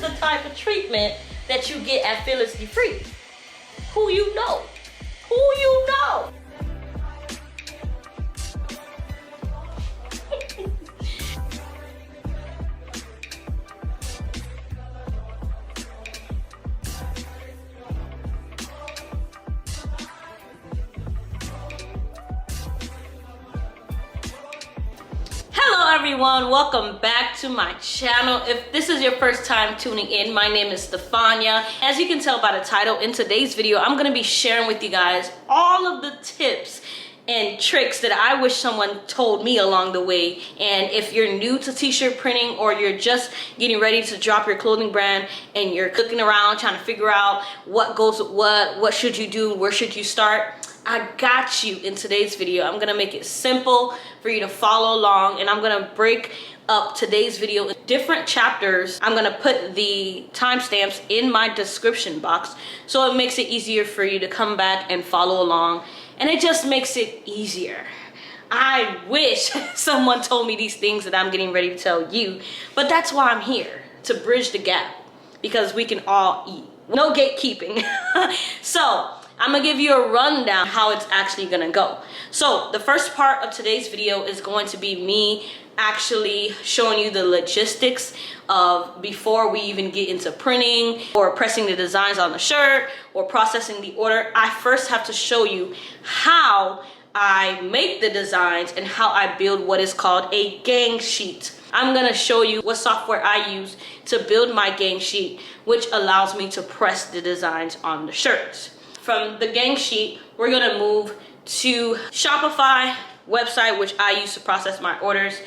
the type of treatment that you get at Fearlessly Free. Who you know? Who you know? Hello everyone, welcome back to my channel. If this is your first time tuning in, my name is Stefania. As you can tell by the title, in today's video, I'm going to be sharing with you guys all of the tips and tricks that I wish someone told me along the way. And if you're new to t-shirt printing, or you're just getting ready to drop your clothing brand and you're clicking around trying to figure out what goes with what should you do, where should you start, I got you in today's video. I'm gonna make it simple for you to follow along, and I'm gonna break up today's video in different chapters. I'm gonna put the timestamps in my description box so it makes it easier for you to come back and follow along, and it just makes it easier. I wish someone told me these things that I'm getting ready to tell you, but that's why I'm here, to bridge the gap, because we can all eat. No gatekeeping. So I'm gonna give you a rundown how it's actually gonna go. So the first part of today's video is going to be me actually showing you the logistics of before we even get into printing or pressing the designs on the shirt or processing the order. I first have to show you how I make the designs and how I build what is called a gang sheet. I'm gonna show you what software I use to build my gang sheet, which allows me to press the designs on the shirts. From the gang sheet, we're gonna move to Shopify website, which I use to process my orders.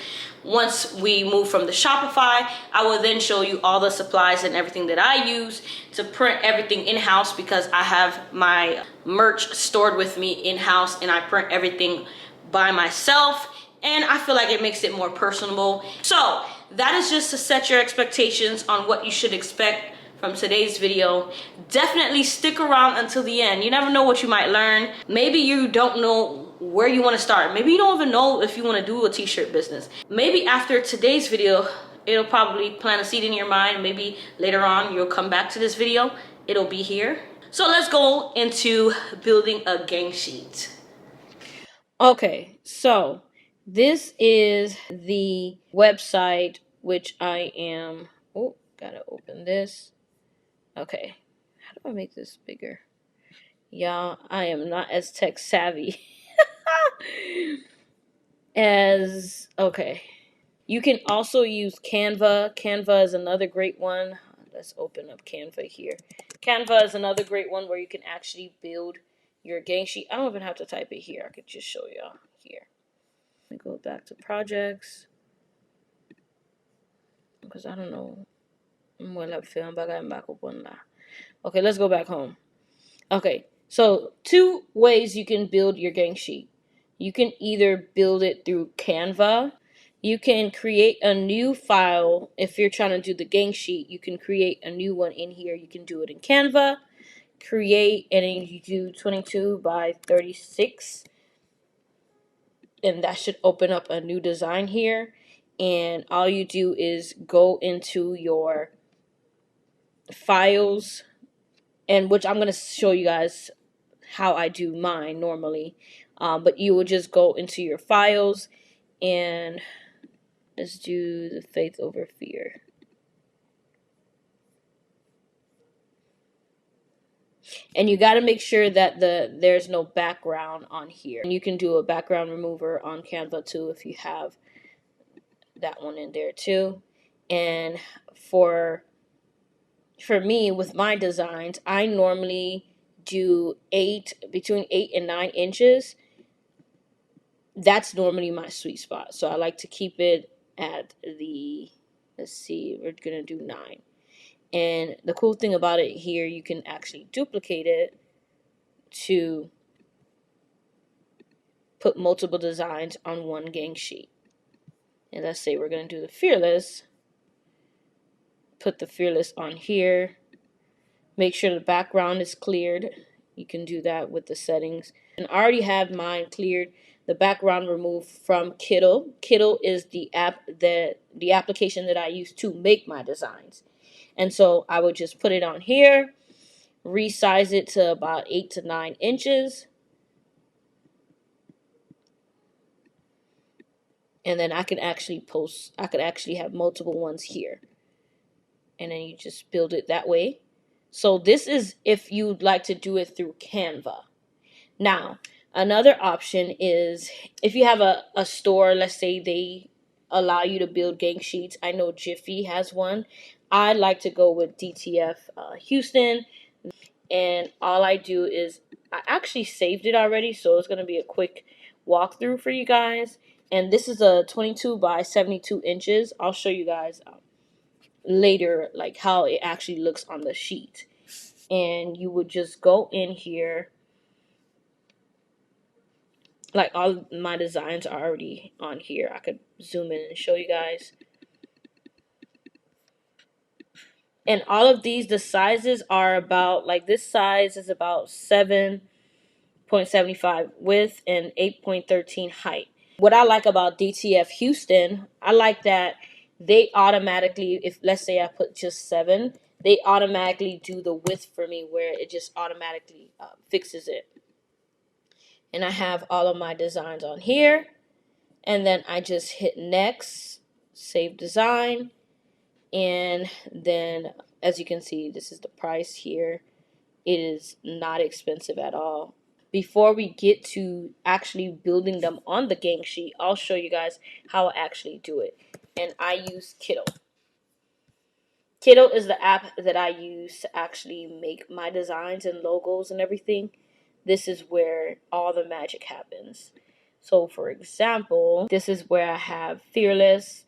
Once we move from the Shopify, I will then show you all the supplies and everything that I use to print everything in-house, because I have my merch stored with me in-house and I print everything by myself, and I feel like it makes it more personable. So that is just to set your expectations on what you should expect from today's video. Definitely stick around until the end. You never know what you might learn. Maybe you don't know where you want to start. Maybe you don't even know if you want to do a t-shirt business. Maybe after today's video, it'll probably plant a seed in your mind. Maybe later on you'll come back to this video. It'll be here. So let's go into building a gang sheet. Okay, so this is the website which I am, oh, gotta open this. Okay, how do I make this bigger? Y'all, I am not as tech savvy as, okay. You can also use Canva. Canva is another great one. Let's open up Canva here. Canva is another great one where you can actually build your gang sheet. I don't even have to type it here. I could just show y'all here. Let me go back to projects, because I don't know. Okay, let's go back home. Okay, so two ways you can build your gang sheet. You can either build it through Canva. You can create a new file. If you're trying to do the gang sheet, you can create a new one in here. You can do it in Canva, create, and then you do 22 by 36. And that should open up a new design here. And all you do is go into your files, and which I'm going to show you guys how I do mine normally, but you will just go into your files, and let's do the faith over fear. And you got to make sure that there's no background on here, and you can do a background remover on Canva too if you have that one in there too. And for me, with my designs, I normally do between 8 and 9 inches. That's normally my sweet spot. So I like to keep it at the, let's see, we're going to do 9. And the cool thing about it here, you can actually duplicate it to put multiple designs on one gang sheet. And let's say we're going to do the Fearless. Put the Fearless on here. Make sure the background is cleared. You can do that with the settings. And I already have mine cleared. The background removed from Kittl. Kittl is the app the application that I use to make my designs. And so I would just put it on here, resize it to about 8 to 9 inches. And then I could actually have multiple ones here. And then you just build it that way. So this is if you'd like to do it through Canva. Now, another option is if you have a store, let's say they allow you to build gang sheets. I know Jiffy has one. I like to go with DTF Houston. And all I do is, I actually saved it already, so it's going to be a quick walkthrough for you guys. And this is a 22 by 72 inches. I'll show you guys later like how it actually looks on the sheet. And you would just go in here, like all my designs are already on here. I could zoom in and show you guys. And all of these, the sizes are about, like this size is about 7.75 width and 8.13 height. What I like about DTF Houston, I like that they automatically, if let's say I put just 7, they automatically do the width for me where it just automatically fixes it. And I have all of my designs on here. And then I just hit next, save design. And then as you can see, this is the price here. It is not expensive at all. Before we get to actually building them on the gang sheet, I'll show you guys how I actually do it. And I use Kiddo. Kiddo is the app that I use to actually make my designs and logos and everything. This is where all the magic happens. So for example, this is where I have Fearless.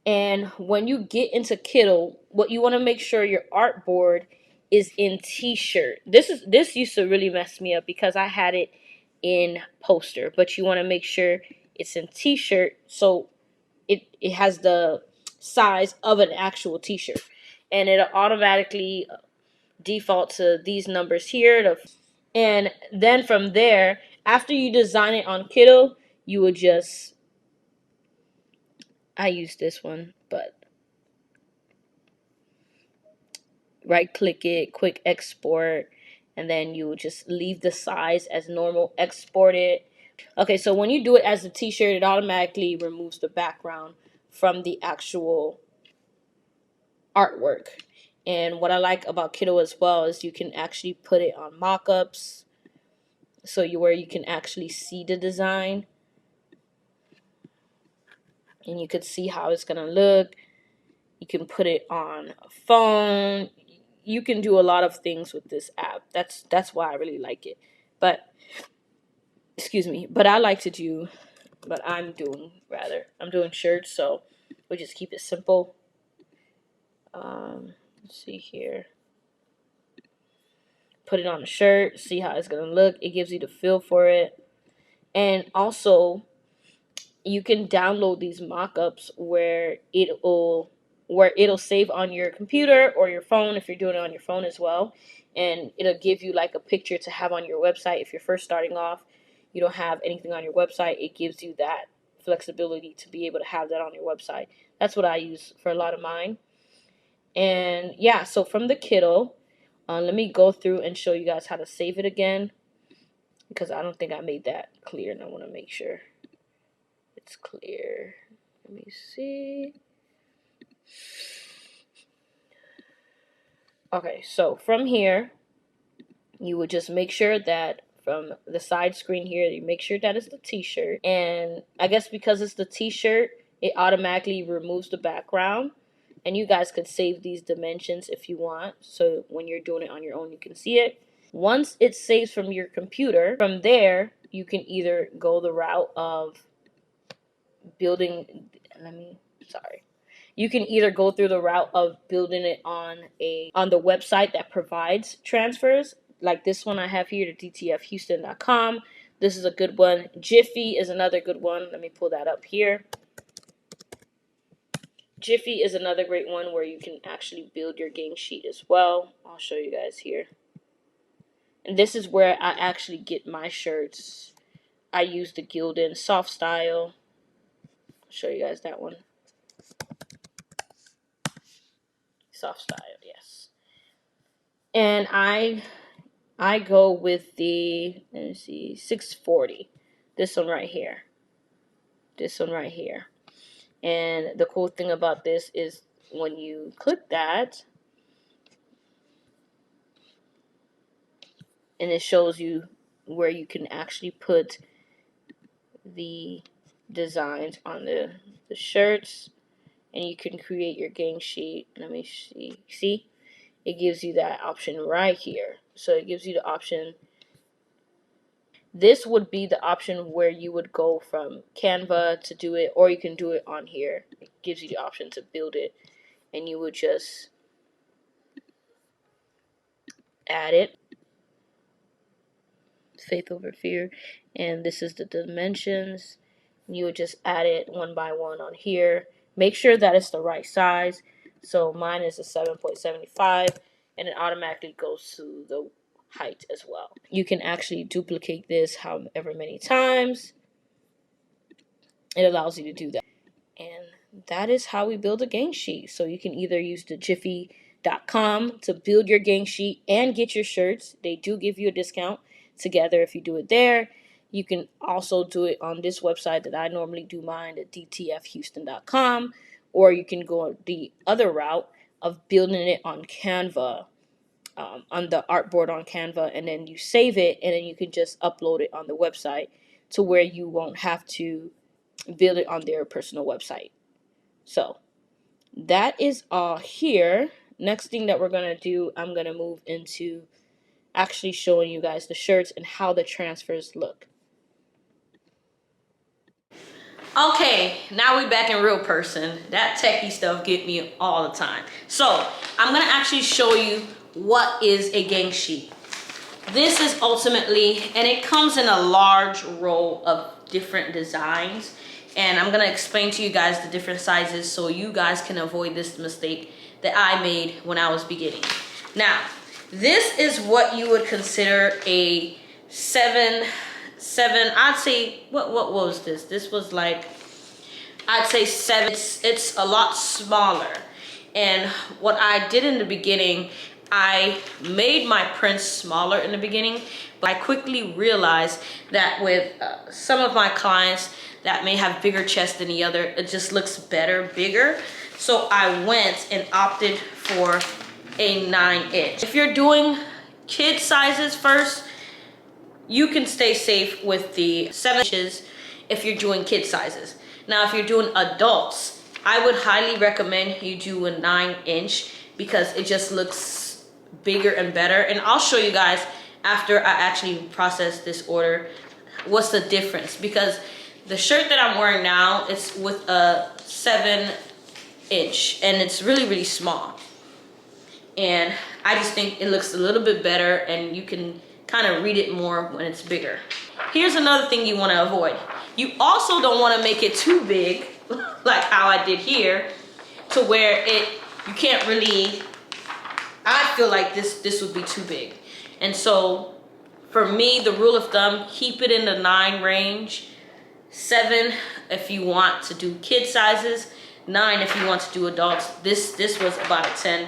And when you get into Kiddo, what you want to make sure your artboard is in t-shirt. This used to really mess me up because I had it in poster, but you want to make sure it's in t-shirt so it has the size of an actual t-shirt. And it'll automatically default to these numbers here. And then from there, after you design it on Kiddo, you would just, I use this one, but right click it, quick export, and then you would just leave the size as normal, export it. Okay, so when you do it as a t-shirt, it automatically removes the background from the actual artwork. And what I like about Kiddo as well is you can actually put it on mock-ups, so where you can actually see the design and you could see how it's gonna look. You can put it on a phone. You can do a lot of things with this app. That's why I really like it. But excuse me, but I like to do, but I'm doing shirts, so we'll just keep it simple. Let's see here. Put it on a shirt, see how it's gonna look. It gives you the feel for it. And also you can download these mock-ups where it'll save on your computer or your phone if you're doing it on your phone as well. And it'll give you like a picture to have on your website. If you're first starting off, you don't have anything on your website, it gives you that flexibility to be able to have that on your website. That's what I use for a lot of mine. And yeah, so from the Kiddo, let me go through and show you guys how to save it again, because I don't think I made that clear and I want to make sure it's clear. Let me see. Okay, so from here, you would just make sure that from the side screen here, you make sure that it's the t-shirt. And I guess because it's the t-shirt, it automatically removes the background. And you guys could save these dimensions if you want, so when you're doing it on your own, you can see it. Once it saves from your computer, from there, you can either go the route of building, you can either go through the route of building it on the website that provides transfers, like this one I have here, to dtfhouston.com. This is a good one. Jiffy is another good one. Let me pull that up here. Jiffy is another great one where you can actually build your gang sheet as well. I'll show you guys here. And this is where I actually get my shirts. I use the Gildan Soft Style. I'll show you guys that one. soft style, yes. And I go with the, let me see, 640. This one right here. This one right here. And the cool thing about this is when you click that, and it shows you where you can actually put the designs on the shirts, and you can create your Gangsheet. Let me see, it gives you that option right here. So it gives you the option. This would be the option where you would go from Canva to do it, or you can do it on here. It gives you the option to build it, and you would just add it. Faith over fear, and this is the dimensions. You would just add it one by one on here. Make sure that it's the right size. So mine is a 7.75, and it automatically goes to the height as well. You can actually duplicate this however many times. It allows you to do that. And that is how we build a Gangsheet. So you can either use the jiffy.com to build your Gangsheet and get your shirts. They do give you a discount together if you do it there. You can also do it on this website that I normally do mine, at DTFHouston.com, or you can go the other route of building it on Canva, on the artboard on Canva, and then you save it, and then you can just upload it on the website to where you won't have to build it on their personal website. So that is all here. Next thing that we're going to do, I'm going to move into actually showing you guys the shirts and how the transfers look. Okay, now we back in real person. That techie stuff get me all the time. So I'm going to actually show you what is a Gangsheet. This is ultimately, and it comes in a large roll of different designs. And I'm going to explain to you guys the different sizes so you guys can avoid this mistake that I made when I was beginning. Now, this is what you would consider a 7, I'd say, what was this? This was like, I'd say 7. It's a lot smaller. And what I did in the beginning, I made my prints smaller in the beginning, but I quickly realized that with some of my clients that may have bigger chest than the other, it just looks better bigger. So I went and opted for a 9-inch. If you're doing kid sizes first, you can stay safe with the 7 inches if you're doing kid sizes. Now, if you're doing adults, I would highly recommend you do a 9-inch because it just looks bigger and better. And I'll show you guys after I actually process this order what's the difference, because the shirt that I'm wearing now is with a 7-inch and it's really small, and I just think it looks a little bit better and you can kind of read it more when it's bigger. Here's another thing you want to avoid. You also don't want to make it too big like how I did here, to where you can't really, I feel like this would be too big. And so for me, the rule of thumb, keep it in the 9 range. 7 if you want to do kid sizes, 9 if you want to do adults. This was about a 10,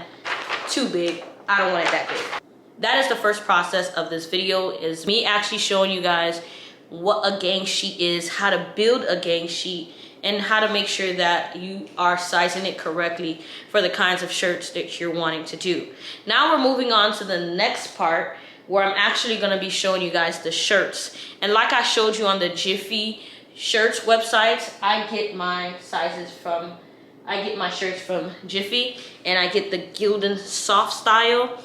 too big. I don't want it that big. That is the first process of this video, is me actually showing you guys what a Gangsheet is, how to build a Gangsheet, and how to make sure that you are sizing it correctly for the kinds of shirts that you're wanting to do. Now we're moving on to the next part, where I'm actually going to be showing you guys the shirts. And like I showed you on the Jiffy shirts websites, I get my shirts from Jiffy, and I get the Gildan soft style.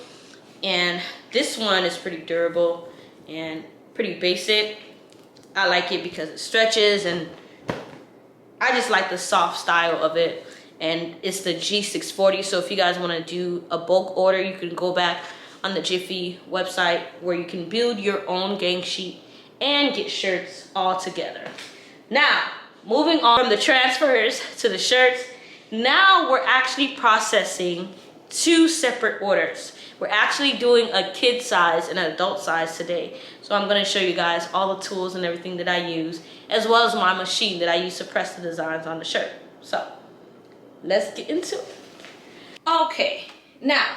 And this one is pretty durable and pretty basic. I like it because it stretches, and I just like the soft style of it. And it's the G640, so if you guys want to do a bulk order, you can go back on the Jiffy website where you can build your own Gangsheet and get shirts all together. Now, moving on from the transfers to the shirts, now we're actually processing 2 separate orders. We're actually doing a kid size and an adult size today. So I'm going to show you guys all the tools and everything that I use, as well as my machine that I use to press the designs on the shirt. So let's get into it. Okay, Now,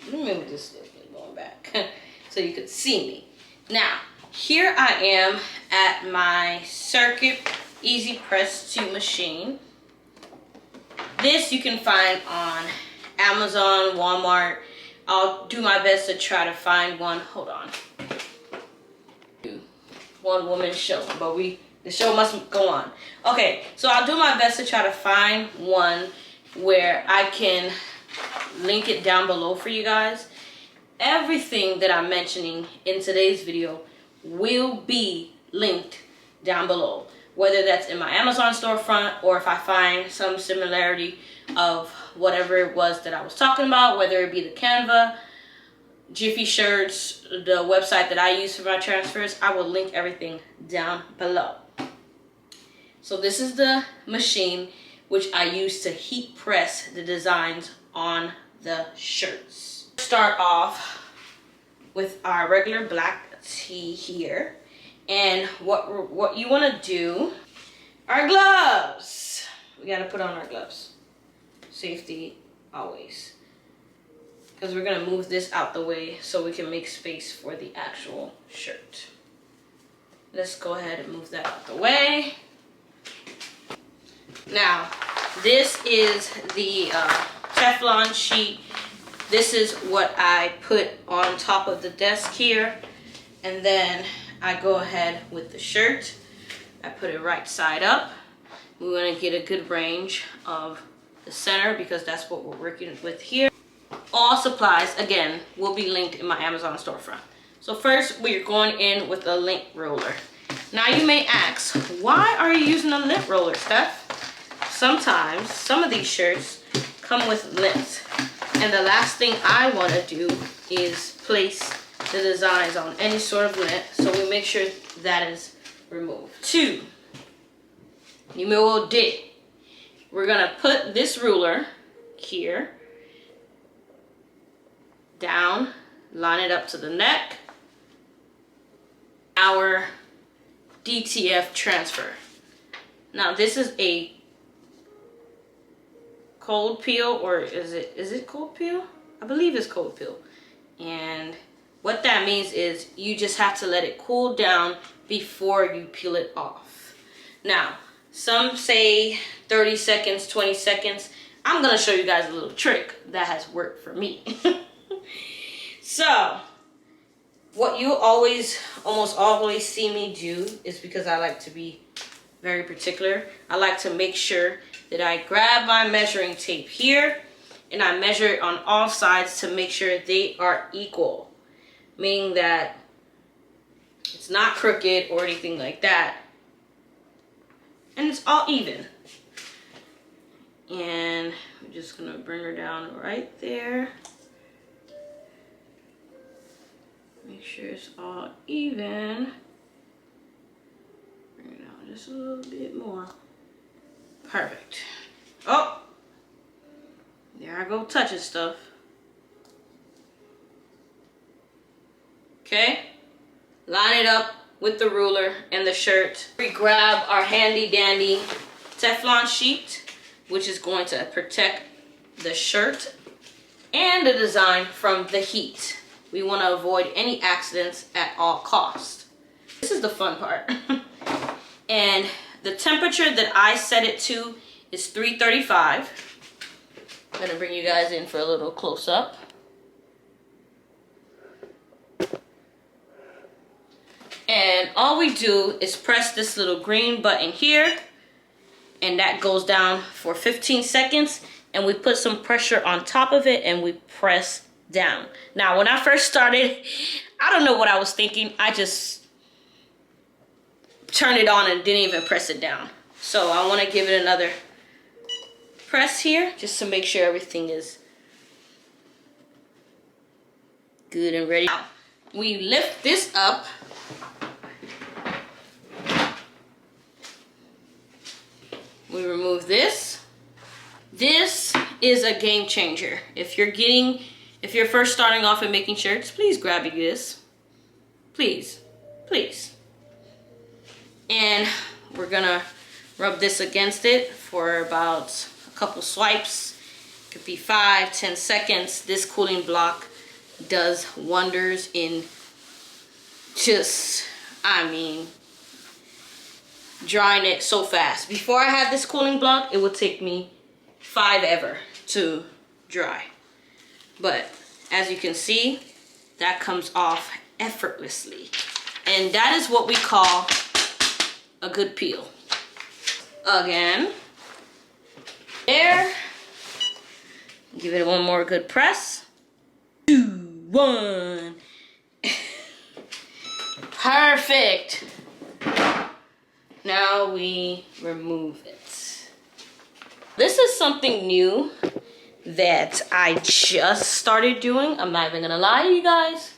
let me move this a little bit going back so you could see me. Now, here I am at my Circuit Easy Press 2 machine. This you can find on Amazon, Walmart. I'll do my best to try to find one. Hold on. One woman show, but the show must go on. Okay, so I'll do my best to try to find one where I can link it down below for you guys. Everything that I'm mentioning in today's video will be linked down below, whether that's in my Amazon storefront or if I find some similarity of whatever it was that I was talking about, whether it be the Canva, Jiffy Shirts, the website that I use for my transfers. I will link everything down below. So this is the machine which I use to heat press the designs on the shirts. Start off with our regular black tee here, and what you want to do, our gloves. We got to put on our gloves. Safety always, because we're gonna move this out the way so we can make space for the actual shirt. Let's go ahead and move that out the way. Now, this is the Teflon sheet. This is what I put on top of the desk here, and then I go ahead with the shirt. I put it right side up. We want to get a good range of the center because that's what we're working with here. All supplies, again, will be linked in my Amazon storefront. So first, we're going in with a lint roller. Now you may ask, why are you using a lint roller, Steph? Sometimes, some of these shirts come with lint. And the last thing I want to do is place the designs on any sort of lint. So we make sure that is removed. 2, numéro 2. We're going to put this ruler here down, line it up to the neck. Our DTF transfer. Now this is a cold peel, or is it cold peel? I believe it's cold peel. And what that means is you just have to let it cool down before you peel it off. Now, some say 30 seconds, 20 seconds. I'm gonna show you guys a little trick that has worked for me. So, what you almost always see me do is, because I like to be very particular, I like to make sure that I grab my measuring tape here and I measure it on all sides to make sure they are equal. Meaning that it's not crooked or anything like that. And it's all even. And I'm just gonna bring her down right there. Make sure it's all even. Bring it down just a little bit more. Perfect. Oh, there I go touching stuff. Okay, line it up with the ruler and the shirt. We grab our handy dandy Teflon sheet, which is going to protect the shirt and the design from the heat. We want to avoid any accidents at all costs. This is the fun part. And the temperature that I set it to is 335. I'm going to bring you guys in for a little close up. And all we do is press this little green button here, and that goes down for 15 seconds, and we put some pressure on top of it and we press down. Now, when I first started, I don't know what I was thinking. I just turned it on and didn't even press it down. So I want to give it another press here just to make sure everything is good and ready. Now, we lift this up. We remove this. This is a game changer. If you're first starting off and making shirts, please grab you this. Please, please. And we're gonna rub this against it for about a couple swipes. Could be 5-10 seconds. This cooling block does wonders in just, I mean, drying it so fast. Before I had this cooling block, it would take me 5 ever to dry. But as you can see, that comes off effortlessly. And that is what we call a good peel. Again, there. Give it one more good press. 2, 1. Perfect. Now we remove it. This is something new that I just started doing. I'm not even gonna lie to you guys.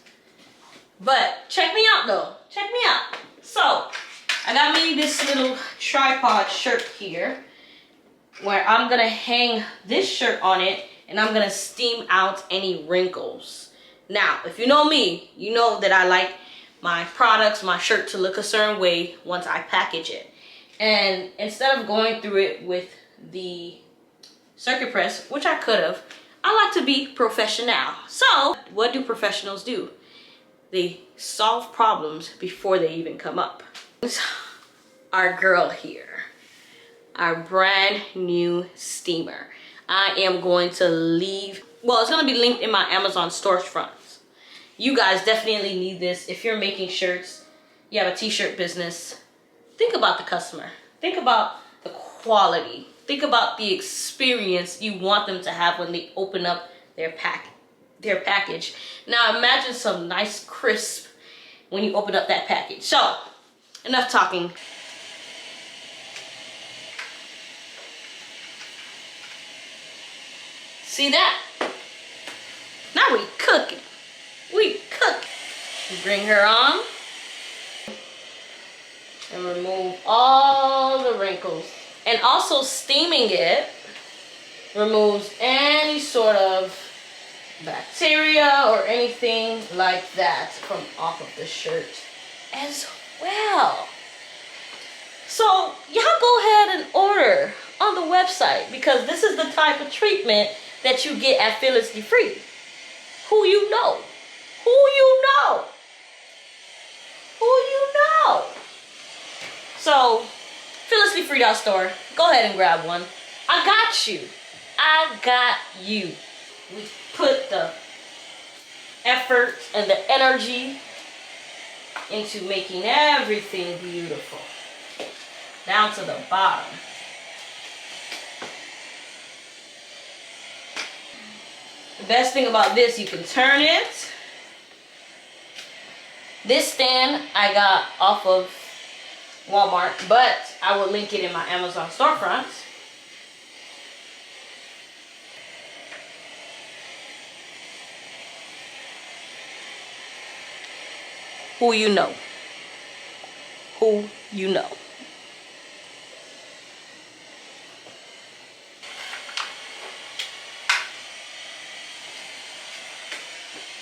But check me out though. Check me out. So, I got me this little tripod shirt here where I'm gonna hang this shirt on it and I'm gonna steam out any wrinkles. Now, if you know me, you know that I like my products, my shirt to look a certain way once I package it. And instead of going through it with the circuit press, which I could have, I like to be professional. So, what do professionals do? They solve problems before they even come up. Our girl here, our brand new steamer. I am going to leave, well, it's gonna be linked in my Amazon storefronts. You guys definitely need this. If you're making shirts, you have a t-shirt business, think about the customer. Think about the quality. Think about the experience you want them to have when they open up their package. Now imagine some nice crisp when you open up that package. So, enough talking. See that? Now we cooking. We cook. Bring her on. And remove all the wrinkles. And also steaming it removes any sort of bacteria or anything like that from off of the shirt as well. So y'all go ahead and order on the website because this is the type of treatment that you get at Fearlessly Free. Who you know? Who you know? Who you know? So, fearlesslyfree.store. Go ahead and grab one. I got you. I got you. We put the effort and the energy into making everything beautiful. Down to the bottom. The best thing about this, you can turn it. This stand I got off of Walmart, but I will link it in my Amazon storefront. Who you know? Who you know?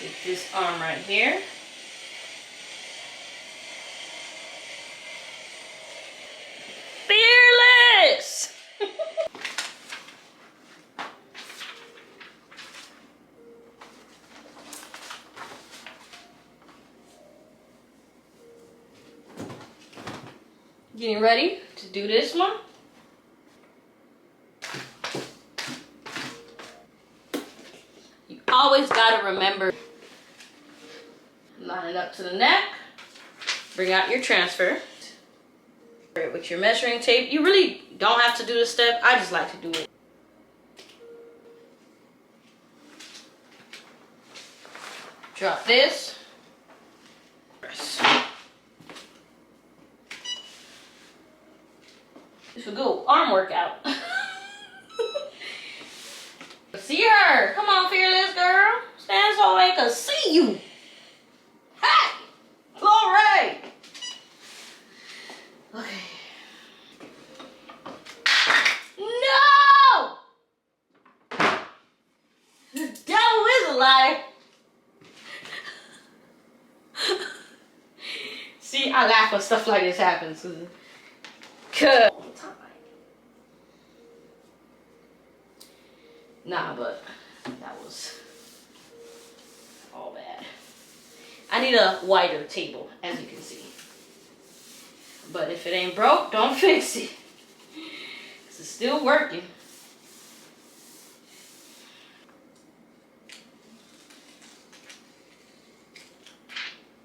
Get this arm right here. Fearless! Getting ready to do this one. You always gotta remember, line it up to the neck, bring out your transfer. With your measuring tape, you really don't have to do this step. I just like to do it. Drop this. Press. This will go arm workout. See her. Come on, Fearless girl. Stand so they can see you. Hey, glory. Okay. No! The devil is a liar. See, I laugh when stuff like this happens. Nah, but that was all bad. I need a wider table, as you can see. But if it ain't broke, don't fix it. 'Cause it's still working.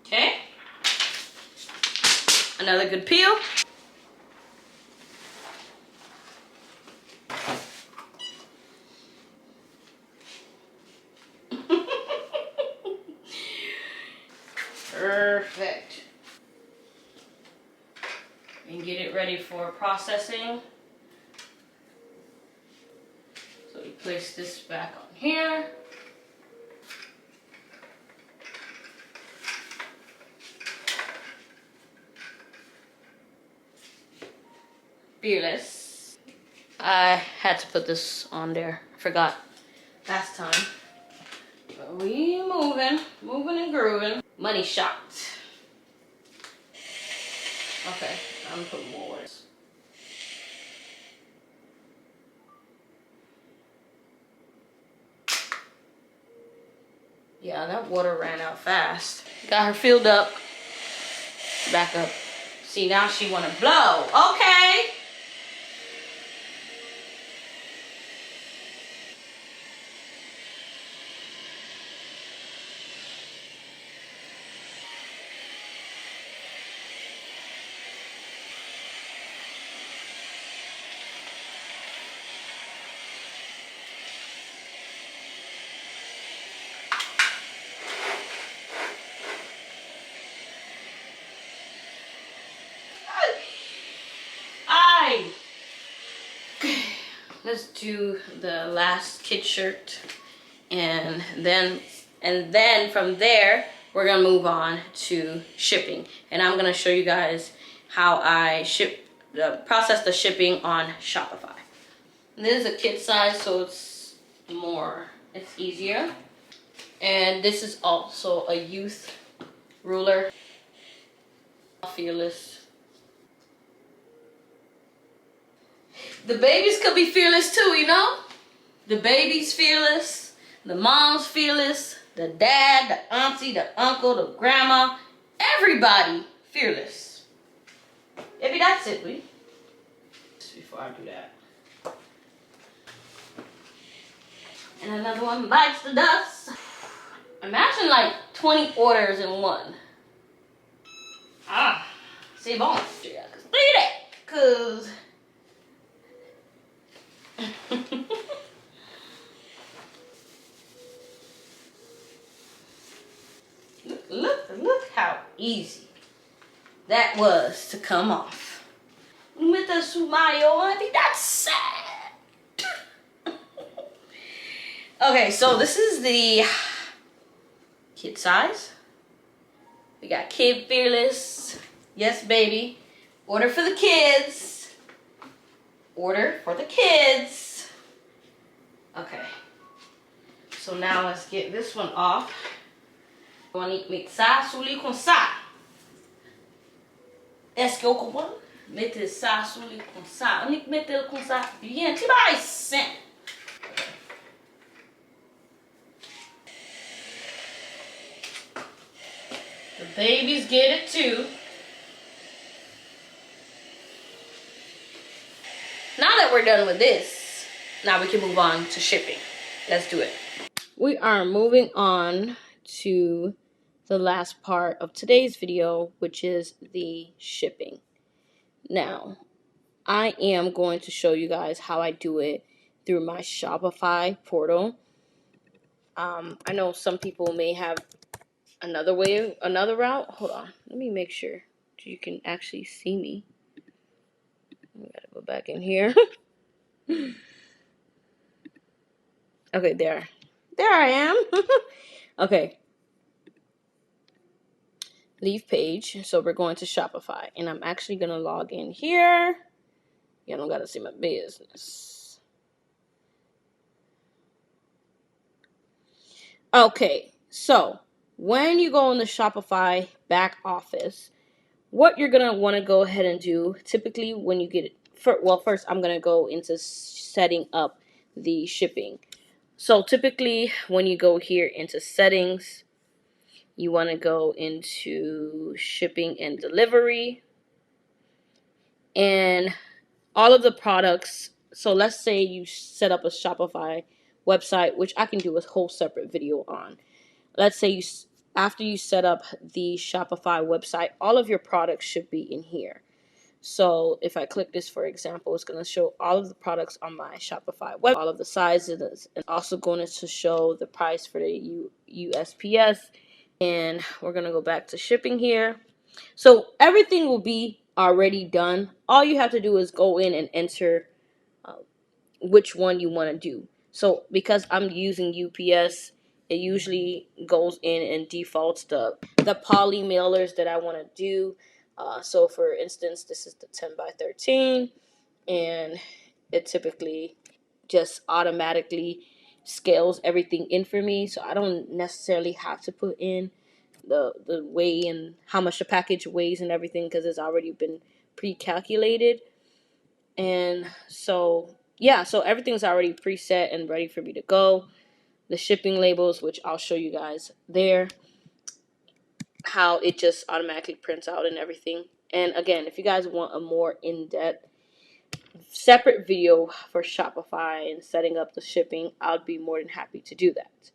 Okay. Another good peel. Perfect. And get it ready for processing. So you place this back on here. Fearless. I had to put this on there. Forgot last time. But we moving and grooving. Money shot. Okay, I'm gonna put more words. Yeah, that water ran out fast. Got her filled up. Back up. See, now she wanna blow. Okay. Let's do the last kid shirt, and then from there we're gonna move on to shipping, and I'm gonna show you guys how I process the shipping on Shopify. And this is a kid size, so it's easier. And this is also a youth ruler. Fearless. The babies could be fearless too, you know? The baby's fearless, the mom's fearless, the dad, the auntie, the uncle, the grandma, everybody fearless. Maybe that's it, we. Before I do that. And another one bites the dust. Imagine like 20 orders in one. C'est bon. Yeah, look at that. Cause look how easy that was to come off. With the sumayo, I think that's sad. Okay, so this is the kid size. We got kid fearless. Yes, baby. Order for the kids. Order for the kids. Okay. So now let's get this one off. On va mixar sous comme ça. Est-ce que vous comprenez? Mettez ça sous comme ça. On mettez comme ça. Bien, tu vas ici. The babies get it too. Now that we're done with this, now we can move on to shipping. Let's do it. We are moving on to the last part of today's video, which is the shipping. Now, I am going to show you guys how I do it through my Shopify portal. I know some people may have another route. Hold on, let me make sure you can actually see me. We gotta go back in here. Okay, there I am. Okay, leave page. So we're going to Shopify, and I'm actually gonna log in here. You don't gotta see my business. Okay, so when you go in the Shopify back office, what you're gonna want to go ahead and do, typically when you get it, first I'm gonna go into setting up the shipping. So typically when you go here into settings, you want to go into shipping and delivery, and all of the products. So let's say you set up a Shopify website, which I can do a whole separate video on. Let's say after you set up the Shopify website, all of your products should be in here. So if I click this, for example, it's going to show all of the products on my Shopify web, all of the sizes, and also going to show the price for the USPS. And we're going to go back to shipping here. So everything will be already done. All you have to do is go in and enter which one you want to do. So because I'm using UPS, it usually goes in and defaults the poly mailers that I want to do. So for instance, this is the 10 by 13, and it typically just automatically scales everything in for me. So I don't necessarily have to put in the weigh and how much the package weighs and everything, because it's already been pre-calculated. And so yeah, so everything's already preset and ready for me to go. The shipping labels, which I'll show you guys there, how it just automatically prints out and everything. And again, if you guys want a more in-depth separate video for Shopify and setting up the shipping, I'd be more than happy to do that.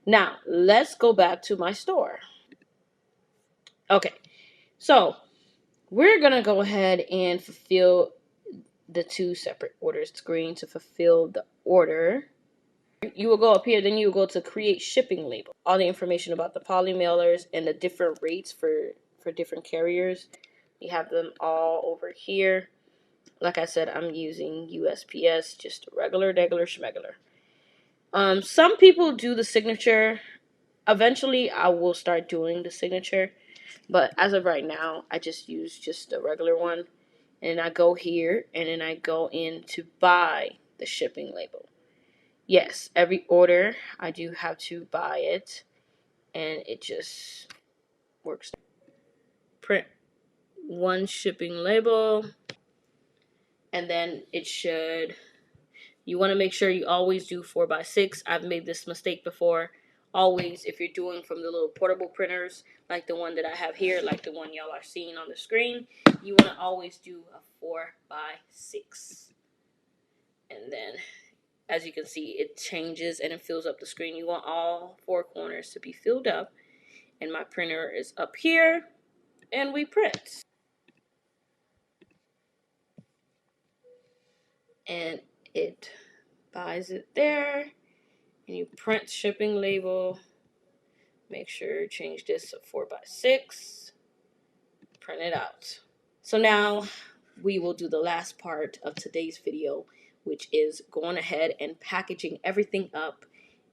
Now let's go back to my store. Okay, so we're gonna go ahead and fulfill the two separate orders screen. To fulfill the order, you will go up here, then you will go to create shipping label. All the information about the poly mailers and the different rates for different carriers. You have them all over here. Like I said, I'm using USPS, just a regular schmegular. Some people do the signature. Eventually, I will start doing the signature, but as of right now, I just use just the regular one. And I go here, and then I go in to buy the shipping label. Yes, every order I do have to buy it, and it just works. Print one shipping label, and then it should. You want to make sure you always do 4x6. I've made this mistake before. Always, if you're doing from the little portable printers, like the one that I have here, like the one y'all are seeing on the screen, you want to always do a 4x6. And then, as you can see, it changes and it fills up the screen. You want all four corners to be filled up. And my printer is up here, and we print. And it buys it there, and you print shipping label. Make sure change this to 4x6. Print it out. So now we will do the last part of today's video, which is going ahead and packaging everything up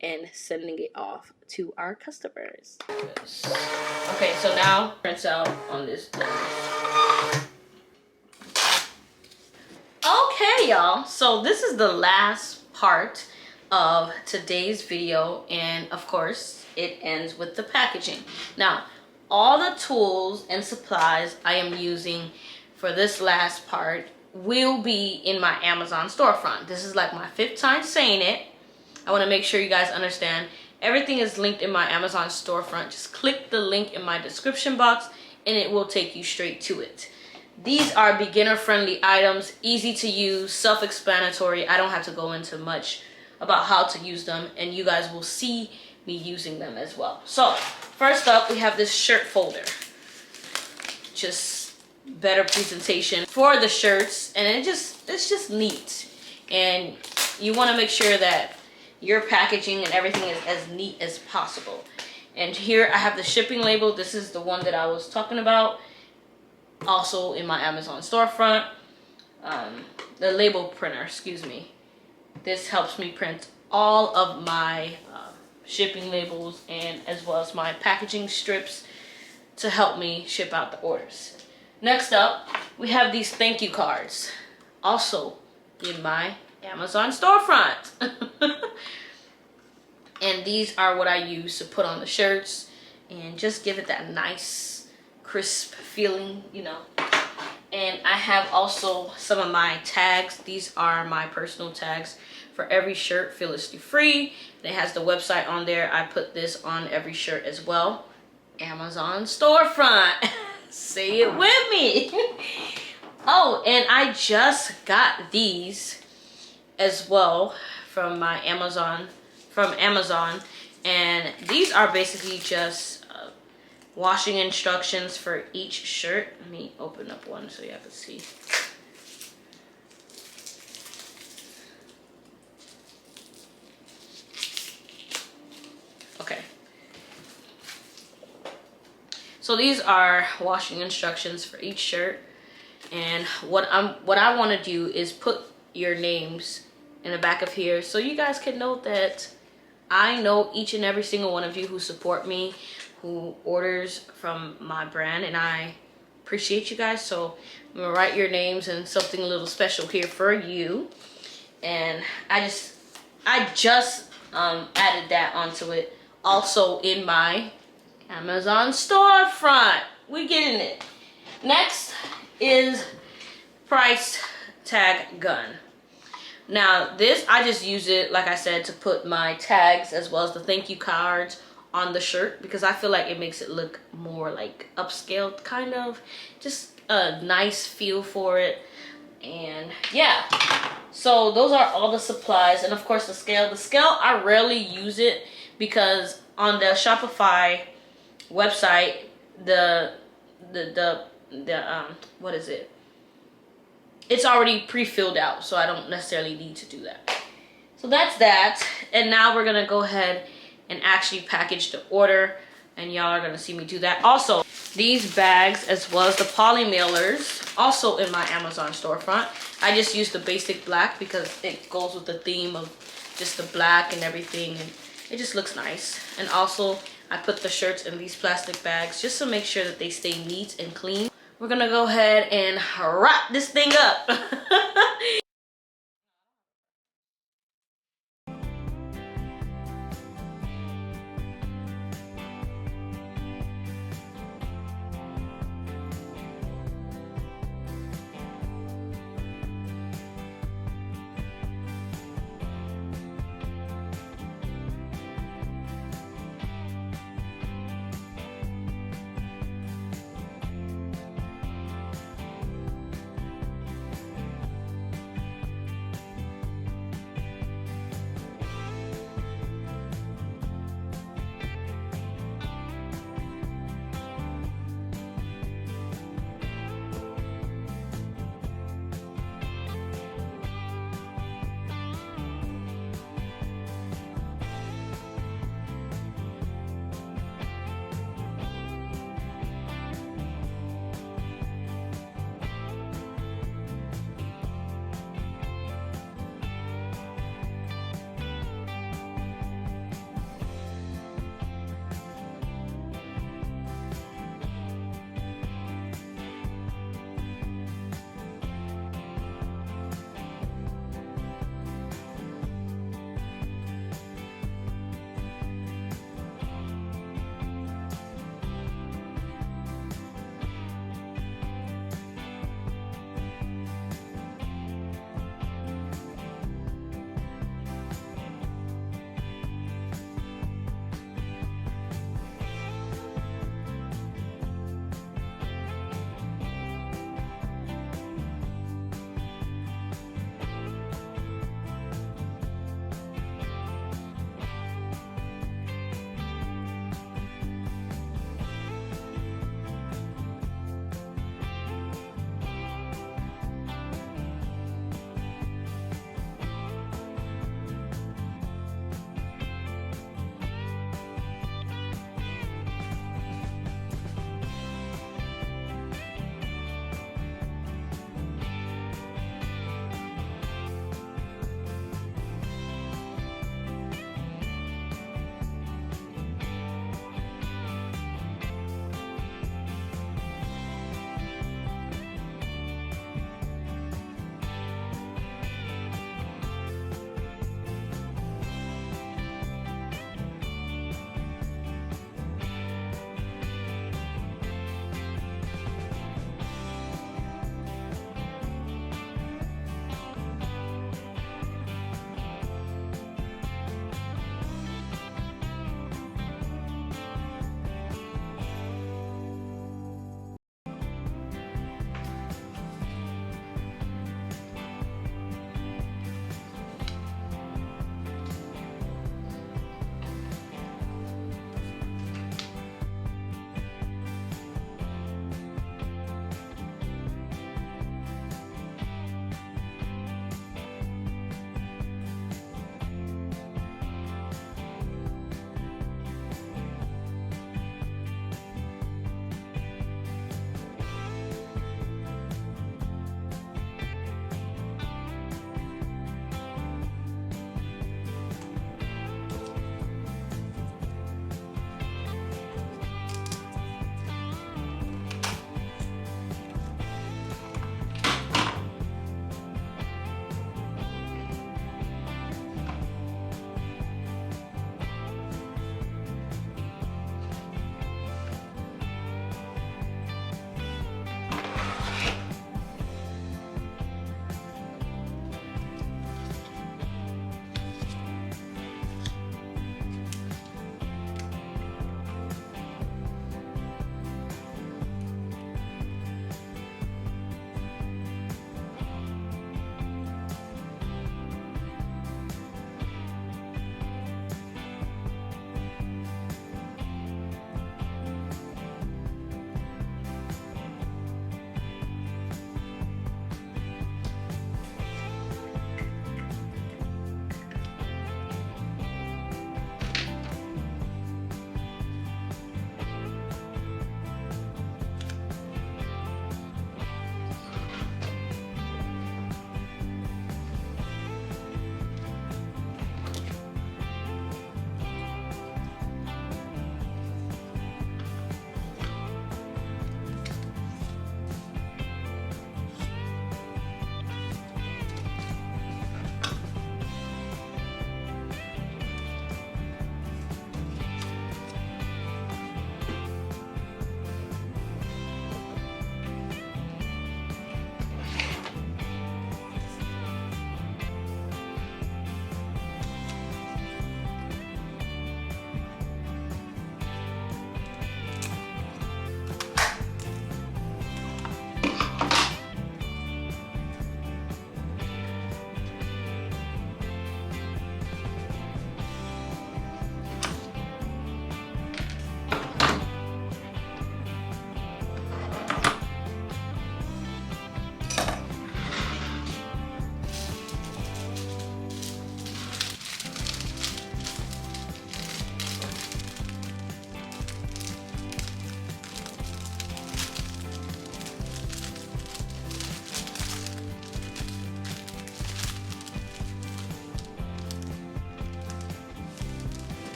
and sending it off to our customers. Okay, so now prints out on this thing. Okay, y'all, so this is the last part of today's video, and of course it ends with the packaging. Now, all the tools and supplies I am using for this last part will be in my Amazon storefront. This is like my 5th time saying it. I want to make sure you guys understand everything is linked in my Amazon storefront. Just click the link in my description box and it will take you straight to it. These are beginner-friendly items, easy to use, self-explanatory. I don't have to go into much about how to use them, and you guys will see me using them as well. So, first up, we have this shirt folder. Just better presentation for the shirts, and it's just neat. And you want to make sure that your packaging and everything is as neat as possible. And here I have the shipping label. This is the one that I was talking about. Also in my Amazon storefront, the label printer, excuse me. This helps me print all of my shipping labels, and as well as my packaging strips to help me ship out the orders. Next up, we have these thank you cards, also in my Amazon storefront. And these are what I use to put on the shirts and just give it that nice crisp feeling, you know. And I have also some of my tags. These are my personal tags for every shirt, fearlessly free. And it has the website on there. I put this on every shirt as well. Amazon storefront. Say it with me. Oh, and I just got these as well from Amazon. And these are basically just washing instructions for each shirt. Let me open up one so y'all can see. Okay. So these are washing instructions for each shirt. And what I want to do is put your names in the back of here so you guys can know that I know each and every single one of you who support me, who orders from my brand, and I appreciate you guys. So I'm gonna write your names and something a little special here for you. And I just added that onto it also in my Amazon storefront. We getting it. Next is price tag gun. Now this, I just use it, like I said, to put my tags as well as the thank you cards on the shirt, because I feel like it makes it look more like upscaled, kind of, just a nice feel for it. And yeah, so those are all the supplies. And of course the scale. I rarely use it because on the Shopify website, the what is it, it's already pre-filled out, so I don't necessarily need to do that. So that's that. And now we're gonna go ahead and actually package the order, and y'all are gonna see me do that. Also, these bags as well as the poly mailers, also in my Amazon storefront. I just use the basic black because it goes with the theme of just the black and everything, and it just looks nice. And also I put the shirts in these plastic bags just to make sure that they stay neat and clean. We're gonna go ahead and wrap this thing up.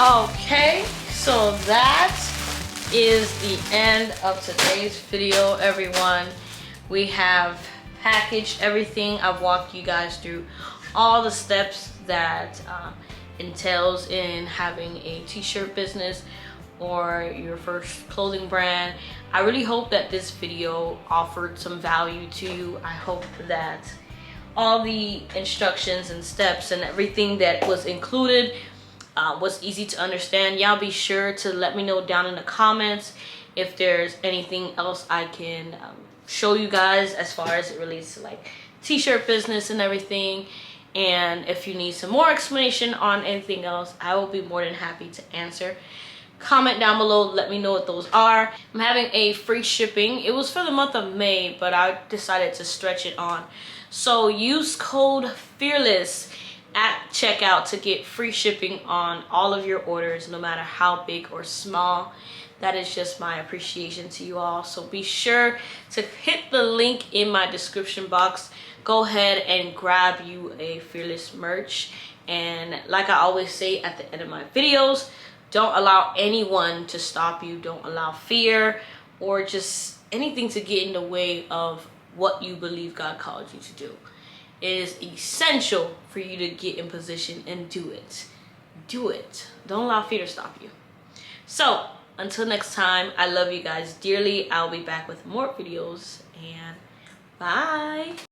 Okay, so that is the end of today's video, everyone. We have packaged everything. I've walked you guys through all the steps that entails in having a t-shirt business or your first clothing brand. I really hope that this video offered some value to you. I hope that all the instructions and steps and everything that was included was easy to understand. Y'all be sure to let me know down in the comments if there's anything else I can show you guys as far as it relates to like t-shirt business and everything. And if you need some more explanation on anything else, I will be more than happy to answer. Comment down below, let me know what those are. I'm having a free shipping. It was for the month of May, but I decided to stretch it on. So use code FEARLESS at checkout to get free shipping on all of your orders, no matter how big or small. That is just my appreciation to you all. So be sure to hit the link in my description box. Go ahead and grab you a Fearless merch And like I always say at the end of my videos, don't allow anyone to stop you. Don't allow fear or just anything to get in the way of what you believe God called you to do. It is essential for you to get in position and do it. Do it. Don't allow fear to stop you. So until next time, I love you guys dearly. I'll be back with more videos, and bye.